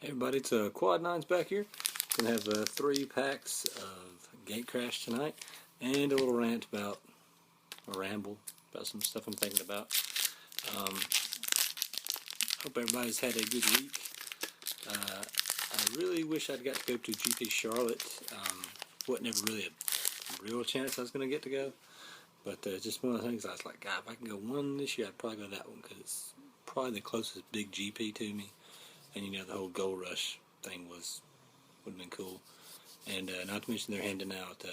Hey everybody, it's QUAD9s back here. Gonna have 3 packs of Gate Crash tonight, and a little rant about, a ramble about some stuff I'm thinking about. Hope everybody's had a good week. I really wish I'd got to go to GP Charlotte. Wasn't ever really a real chance I was gonna get to go, but just one of the things I was like, God, if I can go one this year, I'd probably go to that one because it's probably the closest big GP to me. And you know, the whole Gold Rush thing would have been cool. And not to mention they're handing out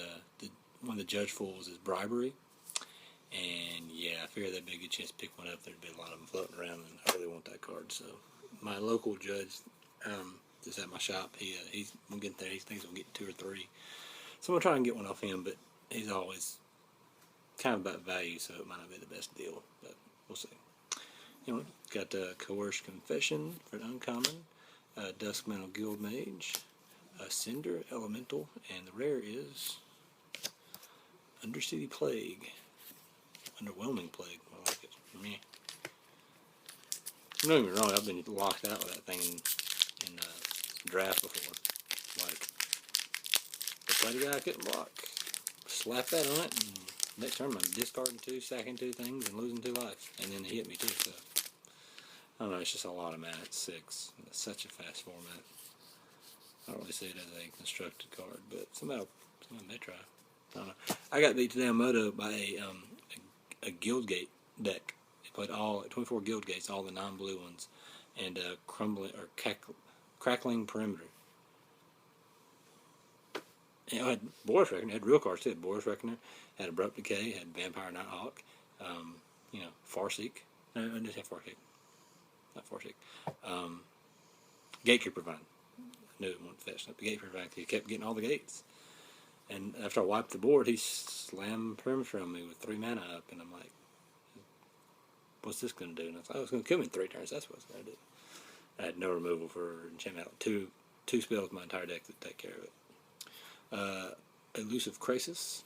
one of the judge fools is bribery. And yeah, I figured that'd be a good chance to pick one up. There'd be a lot of them floating around, and I really want that card. So my local judge, just at my shop, he's getting there. He thinks we'll get 2 or 3. So I'm gonna try and get one off him, but he's always kind of about value, so it might not be the best deal, but we'll see. Anyway, got Coerced Confession for an uncommon, Duskmantle Guild Mage, Cinder Elemental, and the rare is Undercity Plague. Underwhelming Plague, I like it. For me. Don't get me wrong, I've been locked out with that thing in draft before. Like, the played a guy I couldn't block. Slap that on it, and next turn I'm discarding 2, sacking 2 things, and losing 2 life. And then he hit me too, so. I don't know, it's just a lot of mana at 6. It's such a fast format. I don't really see it as a constructed card, but somebody may try. I don't know. I got beat to down Moto by a Guildgate deck. It played all 24 Guild Gates, all the non-blue ones, and Crackling Perimeter. And I had Boris Reckoner, had real cards too. Boris Reckoner, had Abrupt Decay, had Vampire Nighthawk, Farseek. No, I didn't have Farseek. Not Farseek. Gatekeeper Vine. I knew it wasn't fetched up. The Gatekeeper Vine, he kept getting all the gates. And after I wiped the board, he slammed Perimeter on me with 3 mana up, and I'm like, what's this going to do? And I thought, it's going to kill me in 3 turns. That's what it's going to do. I had no removal for enchantment. Two spells my entire deck that take care of it. Elusive Crisis.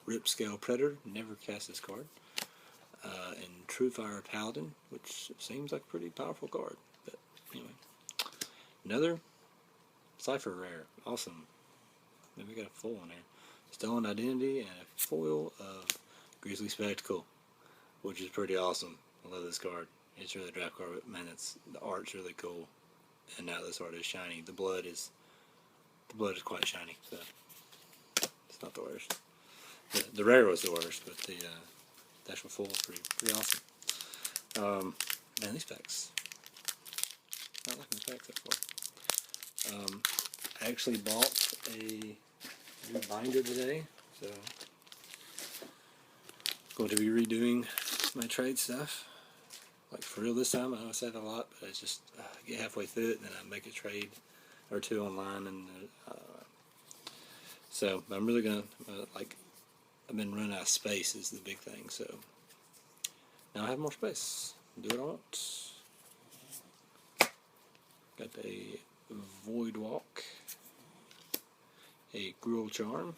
Ripscale Predator. Never cast this card. And Truefire Paladin, which seems like a pretty powerful card. But anyway. Another Cypher Rare. Awesome. Then we got a full one here. Stolen Identity and a foil of Grizzly Spectacle, which is pretty awesome. I love this card. It's really a draft card, but man, the art's really cool. And now this art is shiny. The blood is quite shiny, so it's not the worst. The rare was the worst, but the actual full is pretty awesome. Man, these packs. Not liking the packs that far. I actually bought a new binder today, so going to be redoing my trade stuff. Like for real this time. I know I say that a lot, but I just get halfway through it and then I make a trade or 2 online, and so I'm really gonna I've been running out of space is the big thing, so now I have more space. Do what I want. Got a Void Walk, a Gruel Charm,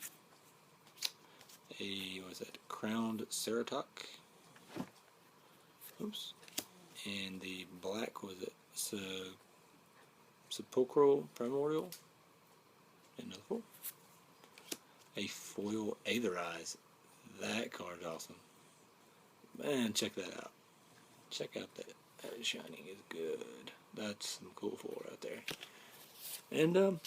Crowned Ceratok, oops, and the black Sepulchral Primordial, and another 4. A foil Aetherize. That card's awesome. Man, check that out. Check out that. That shining is good. That's some cool foil right there. And, I don't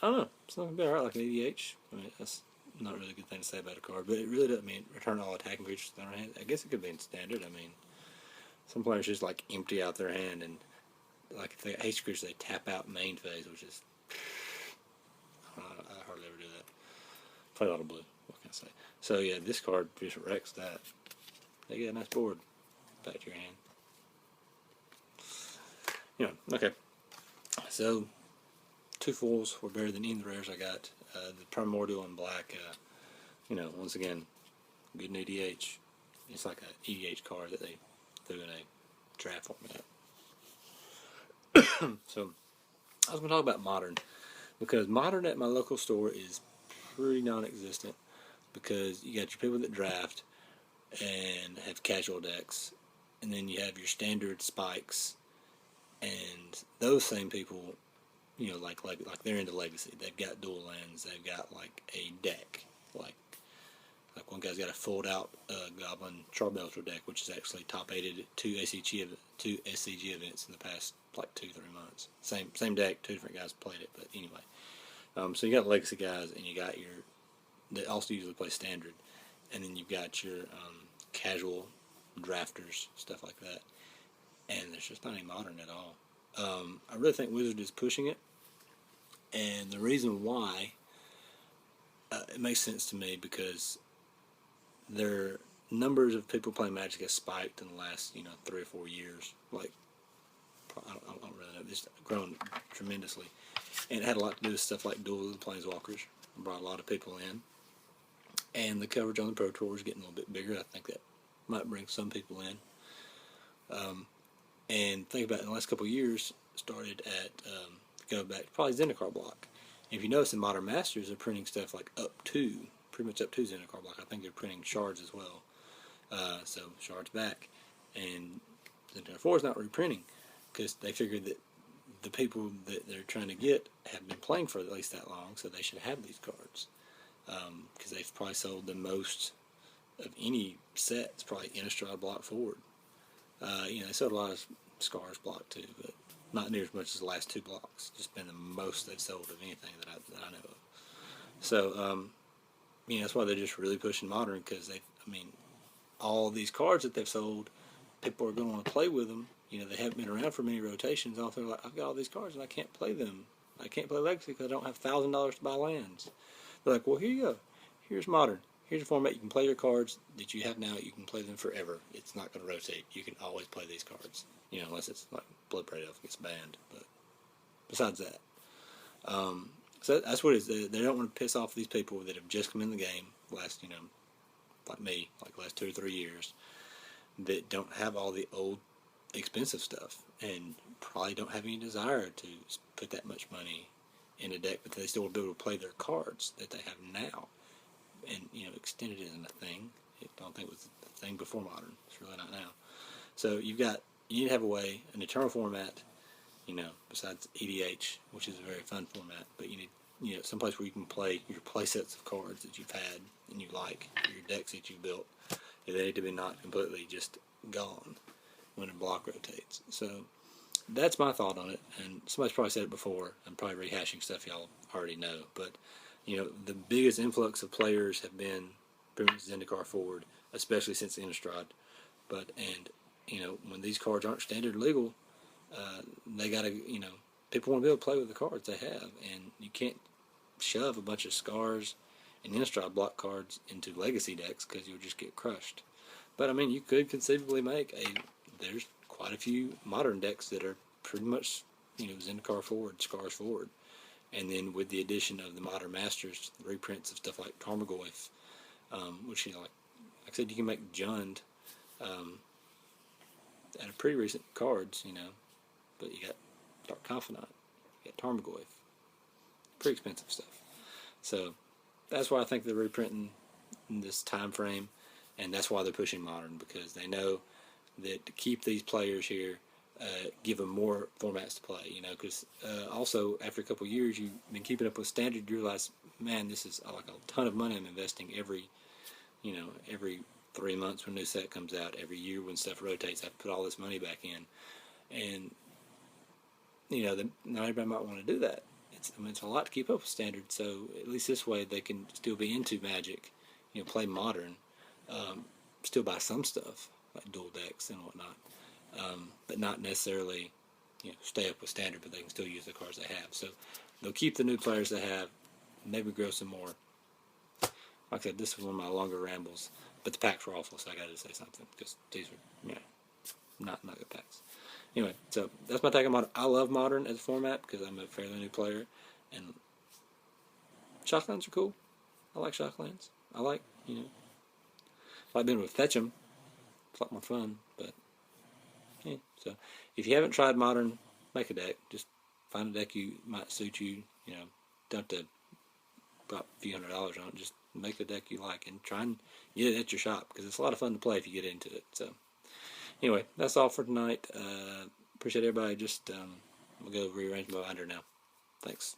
know. It's not going to be alright like an EDH. I mean, that's not really a good thing to say about a card, but it really doesn't mean return all attacking creatures to their hand. I guess it could be in standard. I mean, some players just like empty out their hand, and like if they got haste creatures, they tap out main phase, which is, I hardly ever do that. Play a lot of blue. What can I say? So yeah, this card just wrecks that. They get a nice board back to your hand. Okay. So 2 fulls were better than any of the rares I got. The Primordial and black, once again, good in EDH. It's like an EDH card that they threw in a draft format. So I was going to talk about Modern, because Modern at my local store is pretty non-existent, because you got your people that draft and have casual decks, and then you have your standard spikes and those same people, like they're into Legacy. They've got dual lands. They've got like a deck, like one guy's got a fold out Goblin Charbelcher deck, which is actually top 8 at two SCG events in the past like 2-3 months. Same deck, 2 different guys played it, but anyway. So you got Legacy guys, and you got they also usually play Standard, and then you've got your casual drafters, stuff like that. And there's just not any Modern at all. I really think Wizard is pushing it, and the reason why it makes sense to me because their numbers of people playing Magic has spiked in the last 3 or 4 years. Like I don't really know, it's grown tremendously, and it had a lot to do with stuff like Duels and Planeswalkers. Brought a lot of people in, and the coverage on the Pro Tour is getting a little bit bigger. I think that might bring some people in. And think about it, in the last couple of years, started at go back probably Zendikar block. And if you notice in Modern Masters, they're printing stuff like pretty much up to Zendikar block. I think they're printing shards as well. So shards back, and Zendikar 4 is not reprinting because they figured that the people that they're trying to get have been playing for at least that long, so they should have these cards because they've probably sold the most of any set. It's probably Innistrad block forward. They sold a lot of Scars block too, but not near as much as the last 2 blocks. Just been the most they've sold of anything that I know of. So, that's why they're just really pushing Modern, because all these cards that they've sold, people are going to want to play with them. They haven't been around for many rotations. They're like, I've got all these cards and I can't play them. I can't play Legacy because I don't have $1,000 to buy lands. They're like, well, here you go. Here's Modern. Here's a format you can play your cards that you have now. You can play them forever. It's not going to rotate. You can always play these cards. Unless it's like Bloodbraid Elf gets banned. But besides that, so that's what it is. They don't want to piss off these people that have just come in the game last, like me, like last 2 or 3 years, that don't have all the old expensive stuff and probably don't have any desire to put that much money in a deck, but they still will be able to play their cards that they have now. And extended isn't a thing. I don't think it was a thing before Modern. It's really not now. So you need to have a way, an eternal format, besides EDH, which is a very fun format, but you need someplace where you can play your play sets of cards that you've had and you like, your decks that you've built. They need to be not completely just gone when a block rotates. So that's my thought on it, and somebody's probably said it before. I'm probably rehashing stuff y'all already know, but the biggest influx of players have been pretty much Zendikar forward, especially since Innistrad. When these cards aren't standard legal, they gotta, people want to be able to play with the cards they have, and you can't shove a bunch of Scars and Innistrad block cards into Legacy decks because you'll just get crushed. But you could conceivably there's quite a few Modern decks that are pretty much, Zendikar forward, Scars forward. And then with the addition of the Modern Masters, the reprints of stuff like Tarmogoyf, which, like I said, you can make Jund out of pretty recent cards, but you got Dark Confidant, you got Tarmogoyf, pretty expensive stuff. So that's why I think they're reprinting in this time frame, and that's why they're pushing Modern, because they know that to keep these players here, give them more formats to play, because also after a couple of years you've been keeping up with Standard, you realize, man, this is like a ton of money I'm investing every 3 months when a new set comes out, every year when stuff rotates, I put all this money back in, and not everybody might want to do that. It's a lot to keep up with Standard, so at least this way they can still be into Magic, play Modern, still buy some stuff like dual decks and whatnot. But not necessarily, stay up with Standard, but they can still use the cards they have. So they'll keep the new players they have, maybe grow some more. Like I said, this was one of my longer rambles, but the packs were awful, so I got to say something, because these were, not good packs. Anyway, so that's my take on Modern. I love Modern as a format because I'm a fairly new player, and Shocklands are cool. I like Shocklands. I like being able to fetch them. It's a lot more fun, but yeah. So if you haven't tried Modern, make a deck. Just find a deck you might suit you. Don't have to drop a few $100s on it. Just make a deck you like and try and get it at your shop, because it's a lot of fun to play if you get into it. So anyway, that's all for tonight. Appreciate everybody just I'm going to go rearrange my binder now. Thanks.